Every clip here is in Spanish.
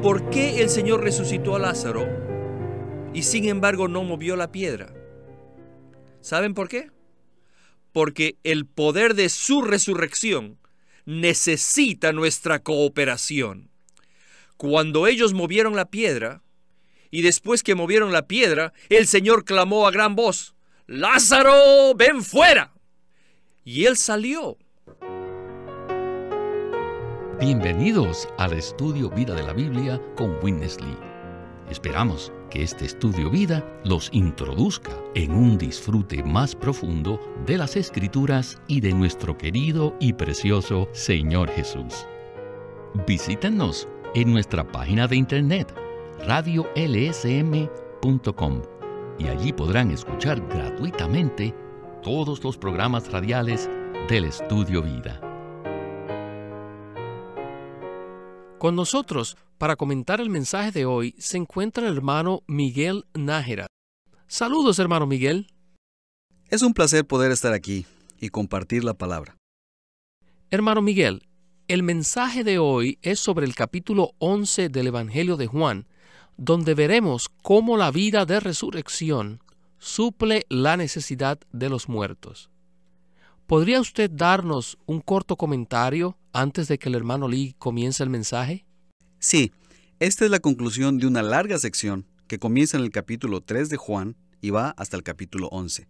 ¿Por qué el Señor resucitó a Lázaro y sin embargo no movió la piedra? ¿Saben por qué? Porque el poder de su resurrección necesita nuestra cooperación. Cuando ellos movieron la piedra, y después que movieron la piedra, el Señor clamó a gran voz: ¡Lázaro, ven fuera! Y él salió. Bienvenidos al estudio Vida de la Biblia con Witness Lee. Esperamos que este estudio vida los introduzca en un disfrute más profundo de las Escrituras y de nuestro querido y precioso Señor Jesús. Visítenos en nuestra página de internet radiolsm.com y allí podrán escuchar gratuitamente todos los programas radiales del Estudio Vida. Con nosotros, para comentar el mensaje de hoy, se encuentra el hermano Miguel Nájera. Saludos, hermano Miguel. Es un placer poder estar aquí y compartir la palabra. Hermano Miguel, el mensaje de hoy es sobre el capítulo 11 del Evangelio de Juan, donde veremos cómo la vida de resurrección suple la necesidad de los muertos. ¿Podría usted darnos un corto comentario antes de que el hermano Lee comience el mensaje? Sí, esta es la conclusión de una larga sección que comienza en el capítulo 3 de Juan y va hasta el capítulo 11.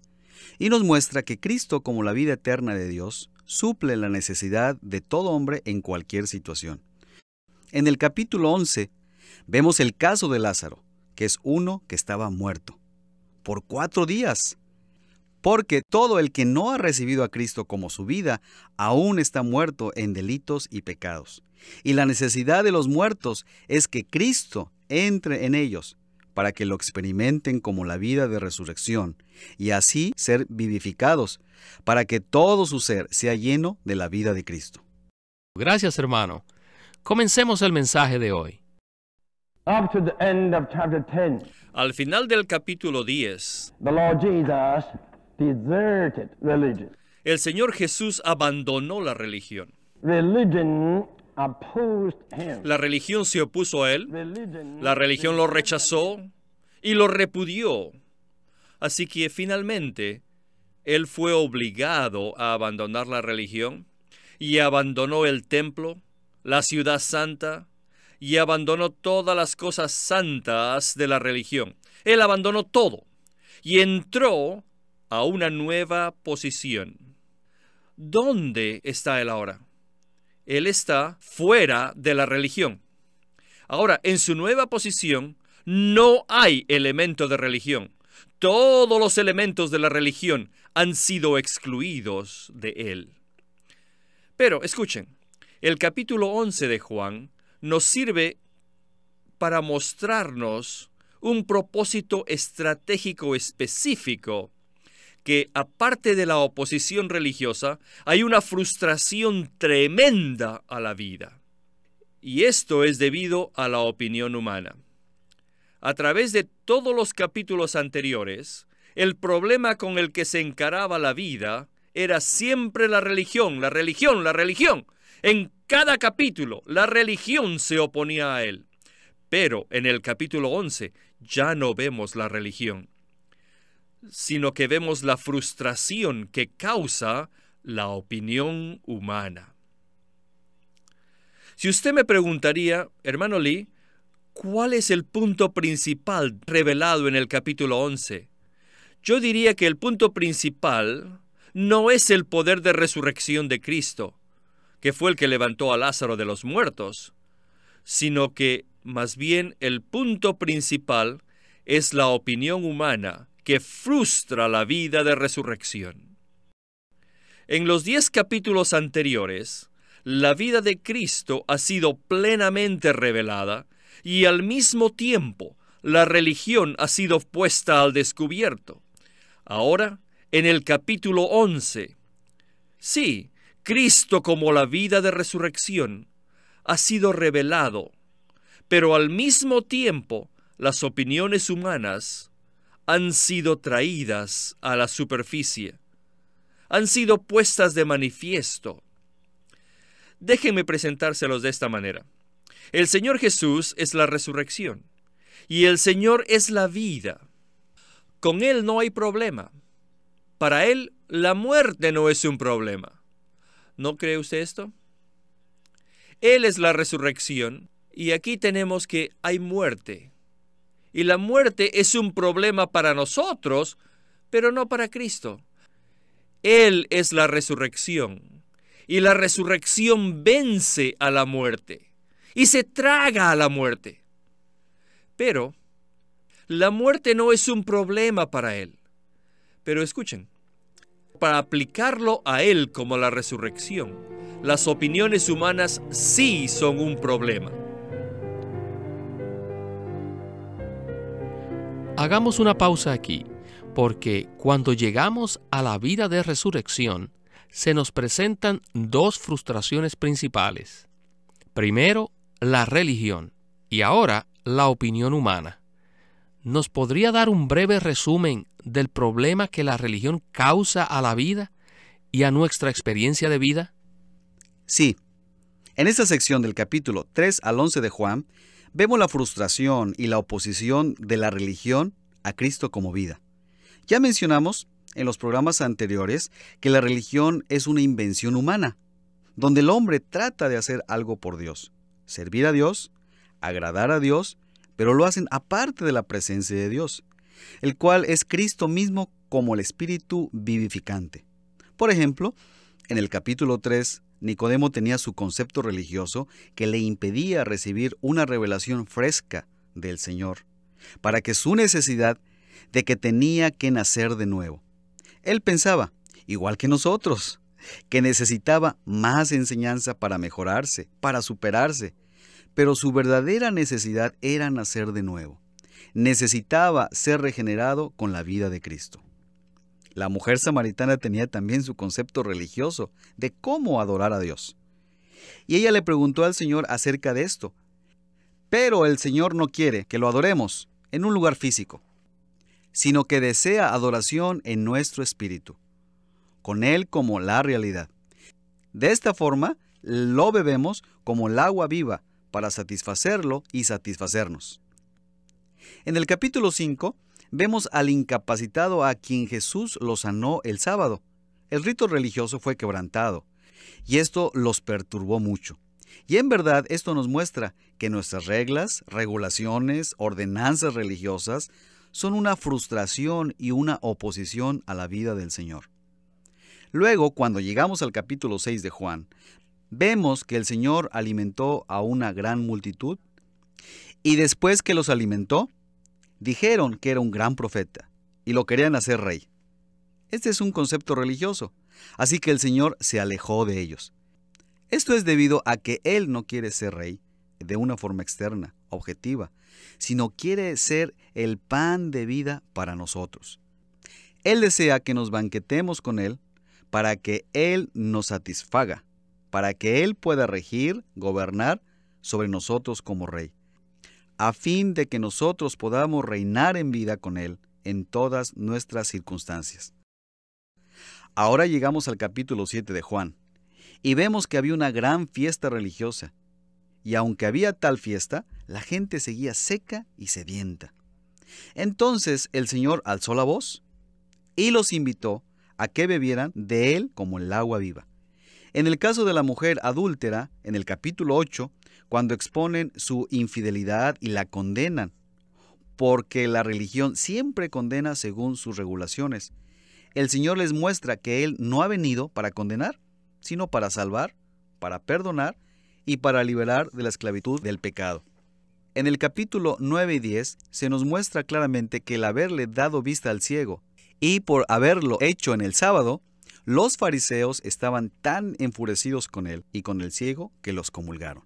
Y nos muestra que Cristo, como la vida eterna de Dios, suple la necesidad de todo hombre en cualquier situación. En el capítulo 11 vemos el caso de Lázaro, que es uno que estaba muerto por 4 días. Porque todo el que no ha recibido a Cristo como su vida, aún está muerto en delitos y pecados. Y la necesidad de los muertos es que Cristo entre en ellos, para que lo experimenten como la vida de resurrección, y así ser vivificados, para que todo su ser sea lleno de la vida de Cristo. Gracias, hermano. Comencemos el mensaje de hoy. Up to the end of chapter 10, Al final del capítulo 10, the Lord Jesus deserted religion. el Señor Jesús abandonó la religión. Religion opposed him. La religión se opuso a él, Religion la religión lo rechazó y lo repudió. Así que finalmente, él fue obligado a abandonar la religión y abandonó el templo, la ciudad santa, y abandonó todas las cosas santas de la religión. Él abandonó todo y entró a una nueva posición. ¿Dónde está él ahora? Él está fuera de la religión. Ahora, en su nueva posición, no hay elemento de religión. Todos los elementos de la religión han sido excluidos de él. Pero, escuchen, el capítulo 11 de Juan nos sirve para mostrarnos un propósito estratégico específico, que aparte de la oposición religiosa, hay una frustración tremenda a la vida. Y esto es debido a la opinión humana. A través de todos los capítulos anteriores, el problema con el que se encaraba la vida era siempre la religión, la religión, la religión. En cada capítulo, la religión se oponía a él. Pero en el capítulo 11 ya no vemos la religión, sino que vemos la frustración que causa la opinión humana. Si usted me preguntaría, hermano Lee, ¿cuál es el punto principal revelado en el capítulo 11? Yo diría que el punto principal no es el poder de resurrección de Cristo, que fue el que levantó a Lázaro de los muertos, sino que más bien el punto principal es la opinión humana que frustra la vida de resurrección. En los 10 capítulos anteriores, la vida de Cristo ha sido plenamente revelada y al mismo tiempo la religión ha sido puesta al descubierto. Ahora, en el capítulo 11, sí, Cristo como la vida de resurrección ha sido revelado, pero al mismo tiempo las opiniones humanas han sido traídas a la superficie, han sido puestas de manifiesto. Déjenme presentárselos de esta manera. El Señor Jesús es la resurrección y el Señor es la vida. Con Él no hay problema. Para Él la muerte no es un problema. ¿No cree usted esto? Él es la resurrección y aquí tenemos que hay muerte. Y la muerte es un problema para nosotros, pero no para Cristo. Él es la resurrección y la resurrección vence a la muerte y se traga a la muerte. Pero la muerte no es un problema para Él. Pero escuchen, para aplicarlo a Él como la resurrección, las opiniones humanas sí son un problema. Hagamos una pausa aquí, porque cuando llegamos a la vida de resurrección, se nos presentan dos frustraciones principales. Primero, la religión y ahora la opinión humana. ¿Nos podría dar un breve resumen del problema que la religión causa a la vida y a nuestra experiencia de vida? Sí. En esta sección del capítulo 3 al 11 de Juan, vemos la frustración y la oposición de la religión a Cristo como vida. Ya mencionamos en los programas anteriores que la religión es una invención humana, donde el hombre trata de hacer algo por Dios, servir a Dios, agradar a Dios, pero lo hacen aparte de la presencia de Dios, el cual es Cristo mismo como el Espíritu vivificante. Por ejemplo, en el capítulo 3, Nicodemo tenía su concepto religioso que le impedía recibir una revelación fresca del Señor, para que su necesidad de que tenía que nacer de nuevo. Él pensaba, igual que nosotros, que necesitaba más enseñanza para mejorarse, para superarse, pero su verdadera necesidad era nacer de nuevo. Necesitaba ser regenerado con la vida de Cristo. La mujer samaritana tenía también su concepto religioso de cómo adorar a Dios. Y ella le preguntó al Señor acerca de esto. Pero el Señor no quiere que lo adoremos en un lugar físico, sino que desea adoración en nuestro espíritu, con Él como la realidad. De esta forma, lo bebemos como el agua viva para satisfacerlo y satisfacernos. En el capítulo 5, vemos al incapacitado a quien Jesús lo sanó el sábado. El rito religioso fue quebrantado, y esto los perturbó mucho. Y en verdad esto nos muestra que nuestras reglas, regulaciones, ordenanzas religiosas son una frustración y una oposición a la vida del Señor. Luego, cuando llegamos al capítulo 6 de Juan, vemos que el Señor alimentó a una gran multitud, y después que los alimentó, dijeron que era un gran profeta y lo querían hacer rey. Este es un concepto religioso, así que el Señor se alejó de ellos. Esto es debido a que Él no quiere ser rey de una forma externa, objetiva, sino quiere ser el pan de vida para nosotros. Él desea que nos banquetemos con Él para que Él nos satisfaga, para que Él pueda regir, gobernar sobre nosotros como rey, a fin de que nosotros podamos reinar en vida con Él en todas nuestras circunstancias. Ahora llegamos al capítulo 7 de Juan, y vemos que había una gran fiesta religiosa, y aunque había tal fiesta, la gente seguía seca y sedienta. Entonces el Señor alzó la voz y los invitó a que bebieran de Él como el agua viva. En el caso de la mujer adúltera, en el capítulo 8, cuando exponen su infidelidad y la condenan, porque la religión siempre condena según sus regulaciones, el Señor les muestra que Él no ha venido para condenar, sino para salvar, para perdonar y para liberar de la esclavitud del pecado. En el capítulo 9 y 10 se nos muestra claramente que el haberle dado vista al ciego y por haberlo hecho en el sábado, los fariseos estaban tan enfurecidos con él y con el ciego que los comulgaron.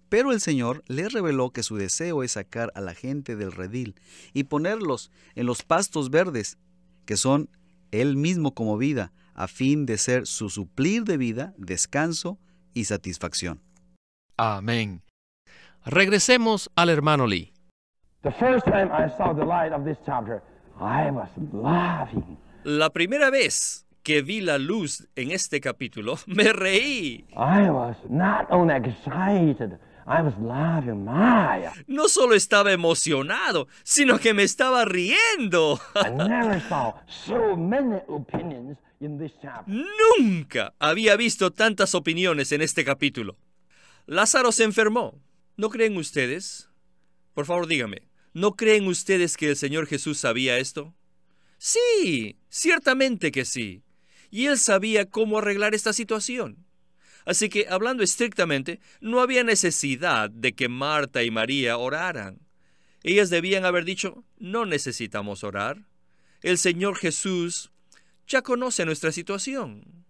Pero el Señor les reveló que su deseo es sacar a la gente del redil y ponerlos en los pastos verdes, que son Él mismo como vida, a fin de ser su suplir de vida, descanso y satisfacción. Amén. Regresemos al hermano Lee. The first time I saw the light of this chapter, I was laughing. La primera vez que vi la luz en este capítulo, me reí. I was not only excited, I was laughing. My, No solo estaba emocionado, sino que me estaba riendo. I never saw so many opinions in this chapter. Nunca había visto tantas opiniones en este capítulo. Lázaro se enfermó. ¿No creen ustedes? Por favor, dígame, ¿no creen ustedes que el Señor Jesús sabía esto? Sí, ciertamente que sí. Y Él sabía cómo arreglar esta situación. Así que, hablando estrictamente, no había necesidad de que Marta y María oraran. Ellas debían haber dicho, no necesitamos orar. El Señor Jesús ya conoce nuestra situación.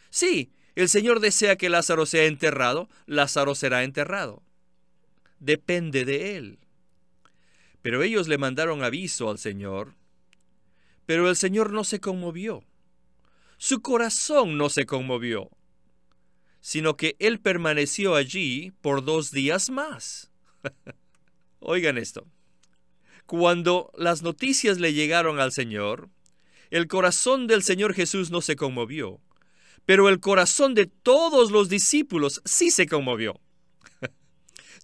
Sí, el Señor desea que Lázaro sea enterrado, Lázaro será enterrado. Depende de Él. Pero ellos le mandaron aviso al Señor, pero el Señor no se conmovió. Su corazón no se conmovió, sino que Él permaneció allí por 2 días más. Oigan esto. Cuando las noticias le llegaron al Señor, el corazón del Señor Jesús no se conmovió, pero el corazón de todos los discípulos sí se conmovió.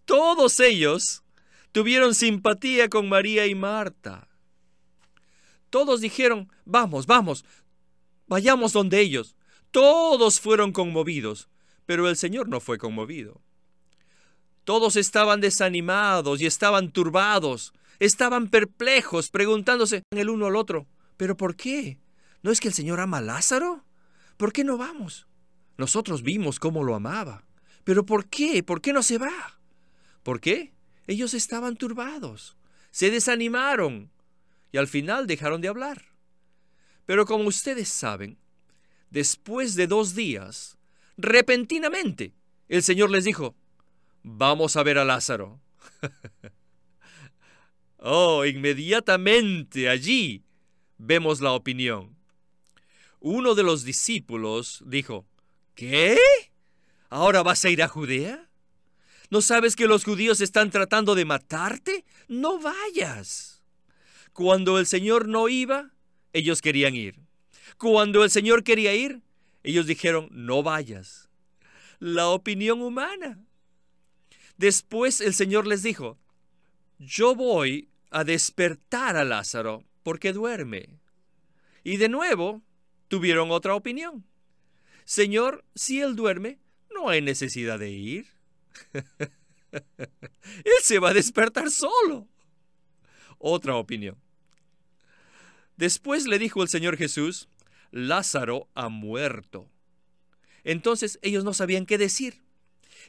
Todos ellos tuvieron simpatía con María y Marta. Todos dijeron, vamos, vayamos donde ellos. Todos fueron conmovidos, pero el Señor no fue conmovido. Todos estaban desanimados y estaban turbados, estaban perplejos, preguntándose el uno al otro, ¿pero por qué? ¿No es que el Señor ama a Lázaro? ¿Por qué no vamos? Nosotros vimos cómo lo amaba. ¿Pero por qué? ¿Por qué no se va? ¿Por qué? Ellos estaban turbados, se desanimaron y al final dejaron de hablar. Pero como ustedes saben, después de 2 días, repentinamente, el Señor les dijo, vamos a ver a Lázaro. Inmediatamente allí vemos la opinión. Uno de los discípulos dijo, ¿qué? ¿Ahora vas a ir a Judea? ¿No sabes que los judíos están tratando de matarte? No vayas. Cuando el Señor no iba, ellos querían ir. Cuando el Señor quería ir, ellos dijeron, no vayas. La opinión humana. Después el Señor les dijo, yo voy a despertar a Lázaro porque duerme. Y de nuevo tuvieron otra opinión. Señor, si él duerme, no hay necesidad de ir. Él se va a despertar solo. Otra opinión. Después le dijo el Señor Jesús, Lázaro ha muerto. Entonces ellos no sabían qué decir.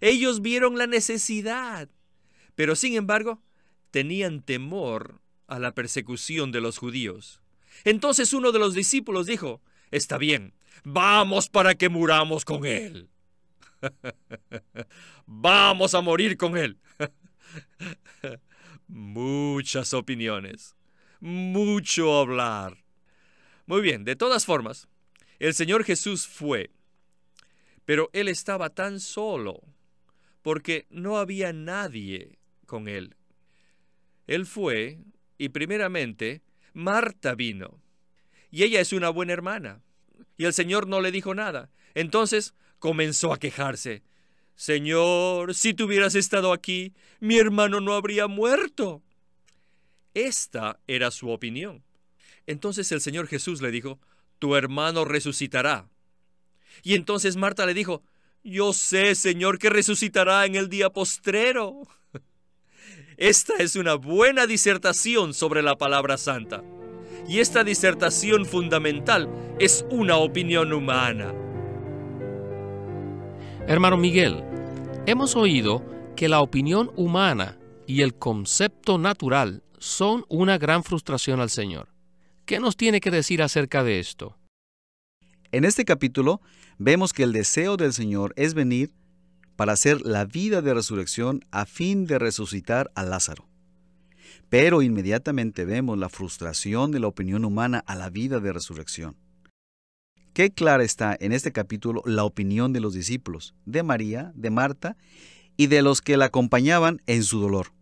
Ellos vieron la necesidad, pero sin embargo tenían temor a la persecución de los judíos. Entonces uno de los discípulos dijo, está bien, vamos para que muramos con él. Vamos a morir con él. Muchas opiniones, mucho hablar. Muy bien, de todas formas, el Señor Jesús fue, pero Él estaba tan solo porque no había nadie con Él. Él fue y primeramente Marta vino y ella es una buena hermana y el Señor no le dijo nada. Entonces comenzó a quejarse. Señor, si tú hubieras estado aquí, mi hermano no habría muerto. Esta era su opinión. Entonces el Señor Jesús le dijo, tu hermano resucitará. Y entonces Marta le dijo, yo sé, Señor, que resucitará en el día postrero. Esta es una buena disertación sobre la palabra santa. Y esta disertación fundamental es una opinión humana. Hermano Miguel, hemos oído que la opinión humana y el concepto natural son una gran frustración al Señor. ¿Qué nos tiene que decir acerca de esto? En este capítulo vemos que el deseo del Señor es venir para hacer la vida de resurrección a fin de resucitar a Lázaro. Pero inmediatamente vemos la frustración de la opinión humana a la vida de resurrección. Qué clara está en este capítulo la opinión de los discípulos, de María, de Marta y de los que la acompañaban en su dolor.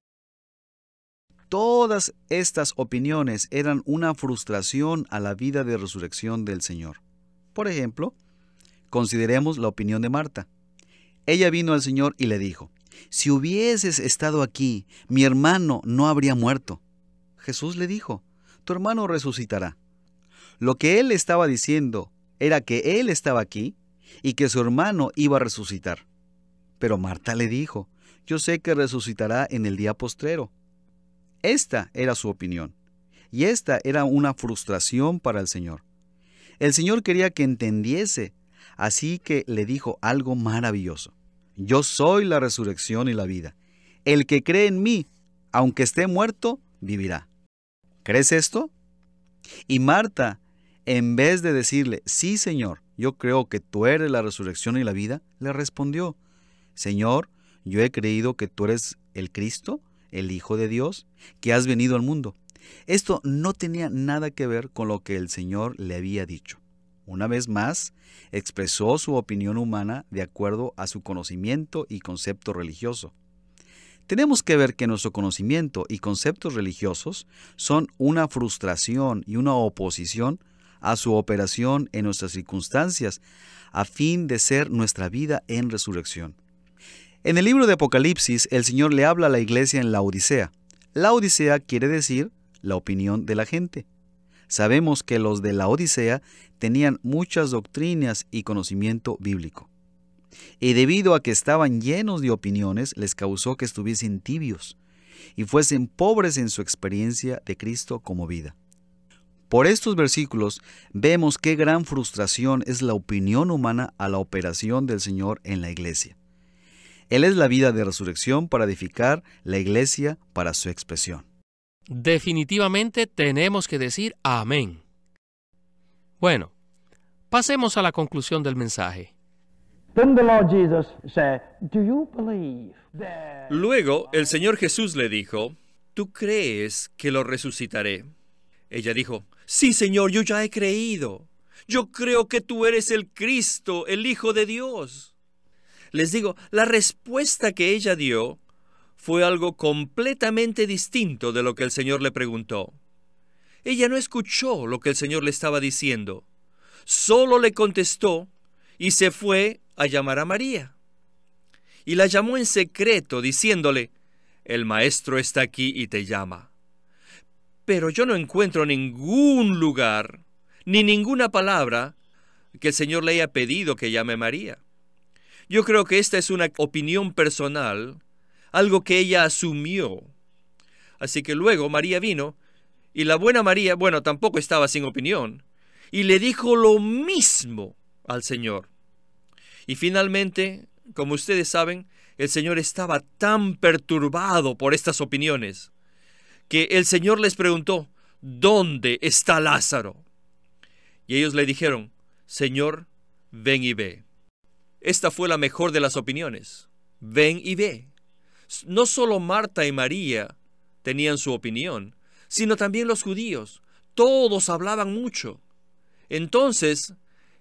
Todas estas opiniones eran una frustración a la vida de resurrección del Señor. Por ejemplo, consideremos la opinión de Marta. Ella vino al Señor y le dijo, si hubieses estado aquí, mi hermano no habría muerto. Jesús le dijo, tu hermano resucitará. Lo que él estaba diciendo era que él estaba aquí y que su hermano iba a resucitar. Pero Marta le dijo, yo sé que resucitará en el día postrero. Esta era su opinión, y esta era una frustración para el Señor. El Señor quería que entendiese, así que le dijo algo maravilloso. Yo soy la resurrección y la vida. El que cree en mí, aunque esté muerto, vivirá. ¿Crees esto? Y Marta, en vez de decirle, sí, Señor, yo creo que tú eres la resurrección y la vida, le respondió, Señor, yo he creído que tú eres el Cristo, el Hijo de Dios, que has venido al mundo. Esto no tenía nada que ver con lo que el Señor le había dicho. Una vez más, expresó su opinión humana de acuerdo a su conocimiento y concepto religioso. Tenemos que ver que nuestro conocimiento y conceptos religiosos son una frustración y una oposición a su operación en nuestras circunstancias, a fin de ser nuestra vida en resurrección. En el libro de Apocalipsis, el Señor le habla a la iglesia en Laodicea. Laodicea quiere decir la opinión de la gente. Sabemos que los de Laodicea tenían muchas doctrinas y conocimiento bíblico. Y debido a que estaban llenos de opiniones, les causó que estuviesen tibios y fuesen pobres en su experiencia de Cristo como vida. Por estos versículos vemos qué gran frustración es la opinión humana a la operación del Señor en la iglesia. Él es la vida de resurrección para edificar la iglesia para su expresión. Definitivamente tenemos que decir amén. Bueno, pasemos a la conclusión del mensaje. Then the Lord Jesus said, do you believe that... Luego el Señor Jesús le dijo, ¿tú crees que lo resucitaré? Ella dijo, sí, Señor, yo ya he creído. Yo creo que tú eres el Cristo, el Hijo de Dios. Les digo, la respuesta que ella dio fue algo completamente distinto de lo que el Señor le preguntó. Ella no escuchó lo que el Señor le estaba diciendo. Solo le contestó y se fue a llamar a María. Y la llamó en secreto, diciéndole, el Maestro está aquí y te llama. Pero yo no encuentro ningún lugar, ni ninguna palabra que el Señor le haya pedido que llame a María. Yo creo que esta es una opinión personal, algo que ella asumió. Así que luego María vino, y la buena María, tampoco estaba sin opinión, y le dijo lo mismo al Señor. Y finalmente, como ustedes saben, el Señor estaba tan perturbado por estas opiniones, que el Señor les preguntó, ¿dónde está Lázaro? Y ellos le dijeron, Señor, ven y ve. Esta fue la mejor de las opiniones. Ven y ve. No solo Marta y María tenían su opinión, sino también los judíos. Todos hablaban mucho. Entonces,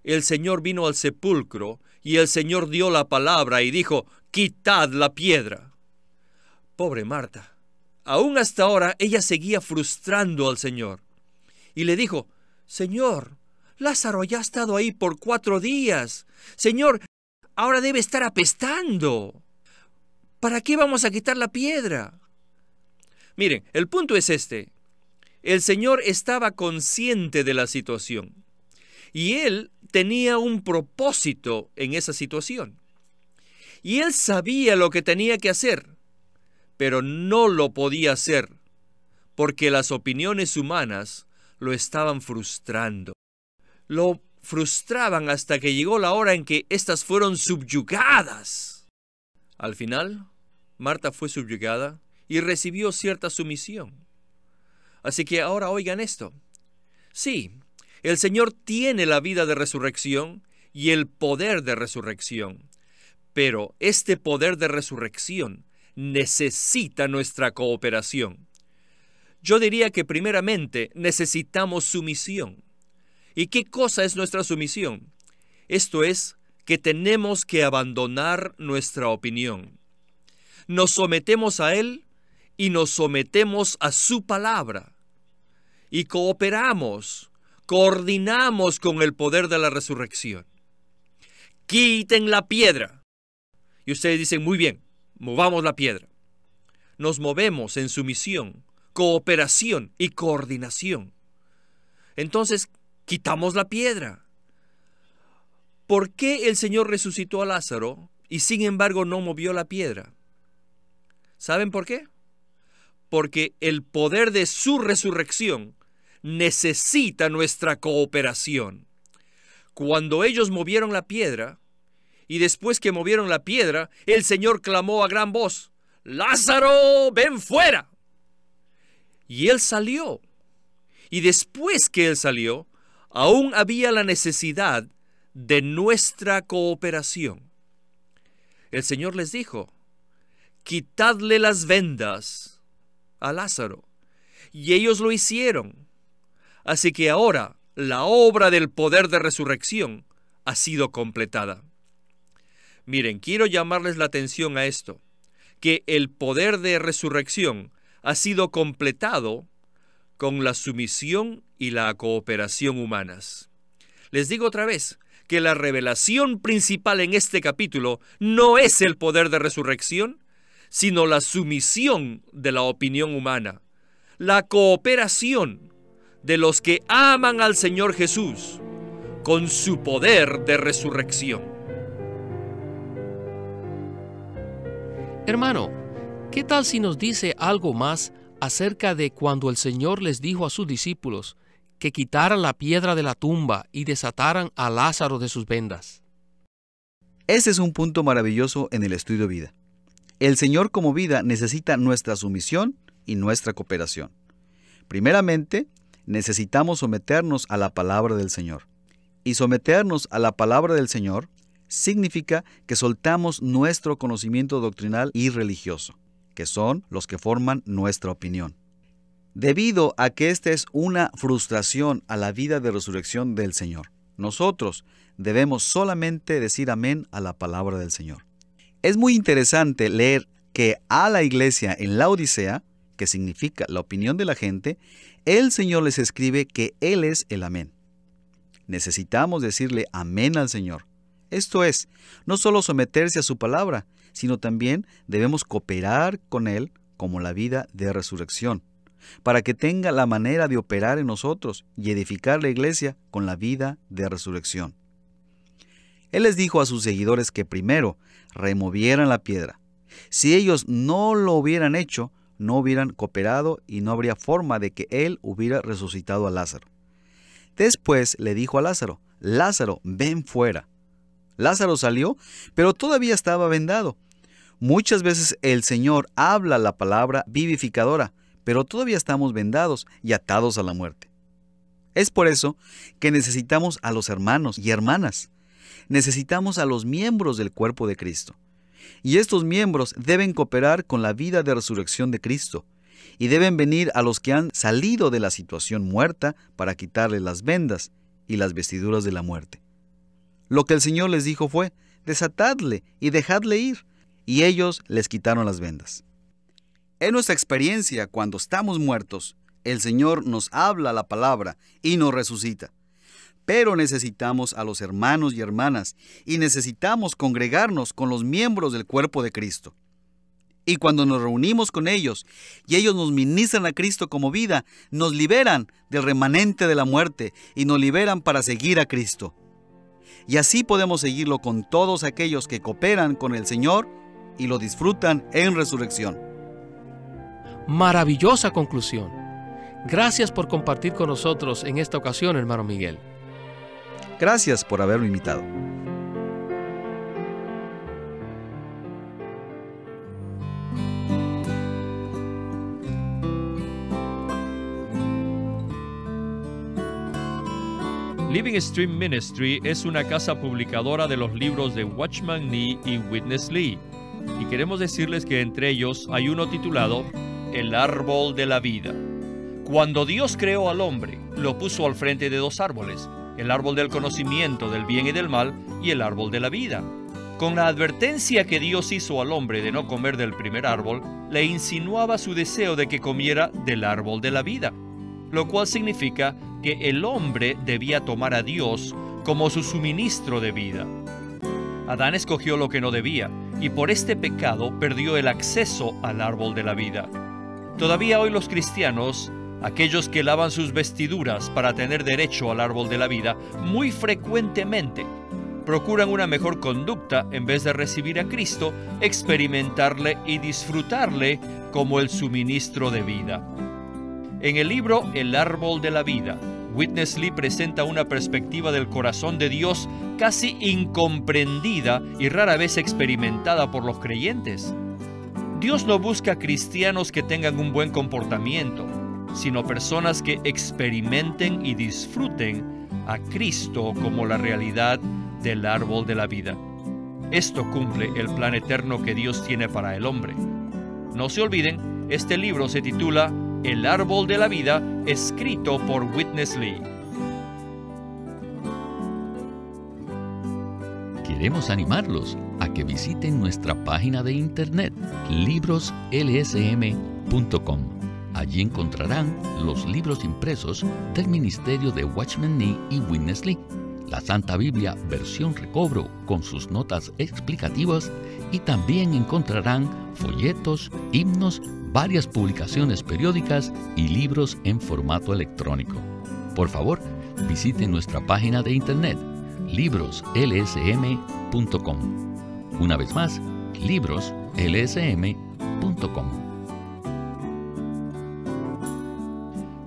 el Señor vino al sepulcro y el Señor dio la palabra y dijo, quitad la piedra. Pobre Marta. Aún hasta ahora ella seguía frustrando al Señor. Y le dijo, Señor, Lázaro ya ha estado ahí por 4 días. Señor, ahora debe estar apestando. ¿Para qué vamos a quitar la piedra? Miren, el punto es este. El Señor estaba consciente de la situación. Y Él tenía un propósito en esa situación. Y Él sabía lo que tenía que hacer, pero no lo podía hacer, porque las opiniones humanas lo estaban frustrando. Lo frustraban hasta que llegó la hora en que éstas fueron subyugadas. Al final, Marta fue subyugada y recibió cierta sumisión. Así que ahora oigan esto. Sí, el Señor tiene la vida de resurrección y el poder de resurrección, pero este poder de resurrección necesita nuestra cooperación. Yo diría que primeramente necesitamos sumisión. ¿Y qué cosa es nuestra sumisión? Esto es que tenemos que abandonar nuestra opinión. Nos sometemos a Él y nos sometemos a su palabra. Y cooperamos, coordinamos con el poder de la resurrección. Quiten la piedra. Y ustedes dicen, muy bien, movamos la piedra. Nos movemos en sumisión, cooperación y coordinación. Entonces, quitamos la piedra. ¿Por qué el Señor resucitó a Lázaro y sin embargo no movió la piedra? ¿Saben por qué? Porque el poder de su resurrección necesita nuestra cooperación. Cuando ellos movieron la piedra, y después que movieron la piedra, el Señor clamó a gran voz: ¡Lázaro, ven fuera! Y él salió. Y después que él salió, aún había la necesidad de nuestra cooperación. El Señor les dijo: quitadle las vendas a Lázaro. Y ellos lo hicieron. Así que ahora la obra del poder de resurrección ha sido completada. Miren, quiero llamarles la atención a esto, que el poder de resurrección ha sido completado con la sumisión y la cooperación humanas. Les digo otra vez que la revelación principal en este capítulo no es el poder de resurrección, sino la sumisión de la opinión humana, la cooperación de los que aman al Señor Jesús con su poder de resurrección. Hermano, ¿qué tal si nos dice algo más acerca de cuando el Señor les dijo a sus discípulos que quitaran la piedra de la tumba y desataran a Lázaro de sus vendas? Este es un punto maravilloso en el estudio vida. El Señor como vida necesita nuestra sumisión y nuestra cooperación. Primeramente, necesitamos someternos a la palabra del Señor. Y someternos a la palabra del Señor significa que soltamos nuestro conocimiento doctrinal y religioso, que son los que forman nuestra opinión. Debido a que esta es una frustración a la vida de resurrección del Señor, nosotros debemos solamente decir amén a la palabra del Señor. Es muy interesante leer que a la iglesia en la Odisea, que significa la opinión de la gente, el Señor les escribe que Él es el amén. Necesitamos decirle amén al Señor. Esto es, no solo someterse a su palabra, sino también debemos cooperar con Él como la vida de resurrección, para que tenga la manera de operar en nosotros y edificar la iglesia con la vida de resurrección. Él les dijo a sus seguidores que primero removieran la piedra. Si ellos no lo hubieran hecho, no hubieran cooperado y no habría forma de que Él hubiera resucitado a Lázaro. Después le dijo a Lázaro: Lázaro, ven fuera. Lázaro salió, pero todavía estaba vendado. Muchas veces el Señor habla la palabra vivificadora, pero todavía estamos vendados y atados a la muerte. Es por eso que necesitamos a los hermanos y hermanas. Necesitamos a los miembros del cuerpo de Cristo. Y estos miembros deben cooperar con la vida de resurrección de Cristo. Y deben venir a los que han salido de la situación muerta para quitarles las vendas y las vestiduras de la muerte. Lo que el Señor les dijo fue: desatadle y dejadle ir. Y ellos les quitaron las vendas. En nuestra experiencia, cuando estamos muertos, el Señor nos habla la palabra y nos resucita. Pero necesitamos a los hermanos y hermanas y necesitamos congregarnos con los miembros del cuerpo de Cristo. Y cuando nos reunimos con ellos y ellos nos ministran a Cristo como vida, nos liberan del remanente de la muerte y nos liberan para seguir a Cristo. Y así podemos seguirlo con todos aquellos que cooperan con el Señor y lo disfrutan en resurrección. Maravillosa conclusión. Gracias por compartir con nosotros en esta ocasión, hermano Miguel. Gracias por haberme invitado. Living Stream Ministry es una casa publicadora de los libros de Watchman Nee y Witness Lee. Y queremos decirles que entre ellos hay uno titulado El Árbol de la Vida. Cuando Dios creó al hombre, lo puso al frente de dos árboles: el árbol del conocimiento del bien y del mal y el árbol de la vida. Con la advertencia que Dios hizo al hombre de no comer del primer árbol, le insinuaba su deseo de que comiera del árbol de la vida, lo cual significa que el hombre debía tomar a Dios como su suministro de vida. Adán escogió lo que no debía y por este pecado perdió el acceso al árbol de la vida. Todavía hoy los cristianos, aquellos que lavan sus vestiduras para tener derecho al árbol de la vida, muy frecuentemente procuran una mejor conducta en vez de recibir a Cristo, experimentarle y disfrutarle como el suministro de vida. En el libro El árbol de la vida, Witness Lee presenta una perspectiva del corazón de Dios casi incomprendida y rara vez experimentada por los creyentes. Dios no busca cristianos que tengan un buen comportamiento, sino personas que experimenten y disfruten a Cristo como la realidad del árbol de la vida. Esto cumple el plan eterno que Dios tiene para el hombre. No se olviden, este libro se titula El árbol de la vida, escrito por Witness Lee. Queremos animarlos a que visiten nuestra página de internet libroslsm.com. Allí encontrarán los libros impresos del ministerio de Watchman Nee y Witness Lee, la Santa Biblia versión recobro con sus notas explicativas, y también encontrarán folletos, himnos, varias publicaciones periódicas y libros en formato electrónico. Por favor, visiten nuestra página de internet libroslsm.com. Una vez más, libroslsm.com.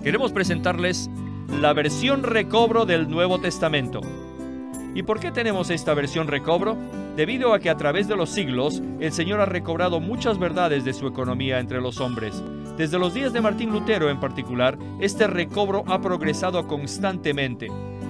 Queremos presentarles la versión recobro del Nuevo Testamento. ¿Y por qué tenemos esta versión recobro? Debido a que a través de los siglos, el Señor ha recobrado muchas verdades de su economía entre los hombres. Desde los días de Martín Lutero en particular, este recobro ha progresado constantemente.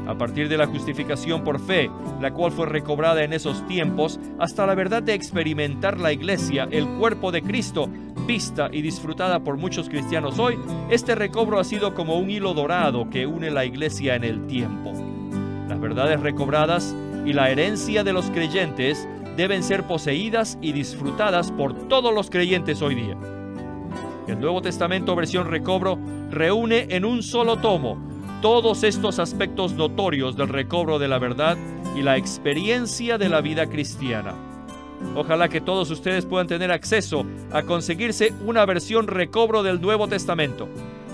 A partir de la justificación por fe, la cual fue recobrada en esos tiempos, hasta la verdad de experimentar la Iglesia, el cuerpo de Cristo, vista y disfrutada por muchos cristianos hoy, este recobro ha sido como un hilo dorado que une la Iglesia en el tiempo. Las verdades recobradas y la herencia de los creyentes deben ser poseídas y disfrutadas por todos los creyentes hoy día. El Nuevo Testamento versión recobro reúne en un solo tomo todos estos aspectos notorios del recobro de la verdad y la experiencia de la vida cristiana. Ojalá que todos ustedes puedan tener acceso a conseguirse una versión recobro del Nuevo Testamento.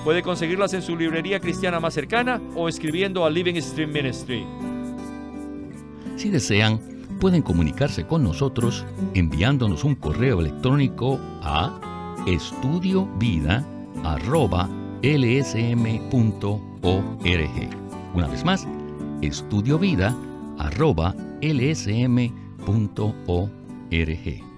Puede conseguirlas en su librería cristiana más cercana o escribiendo a Living Stream Ministry. Si desean, pueden comunicarse con nosotros enviándonos un correo electrónico a estudiovida@lsm.org. Una vez más, estudiovida@lsm.org.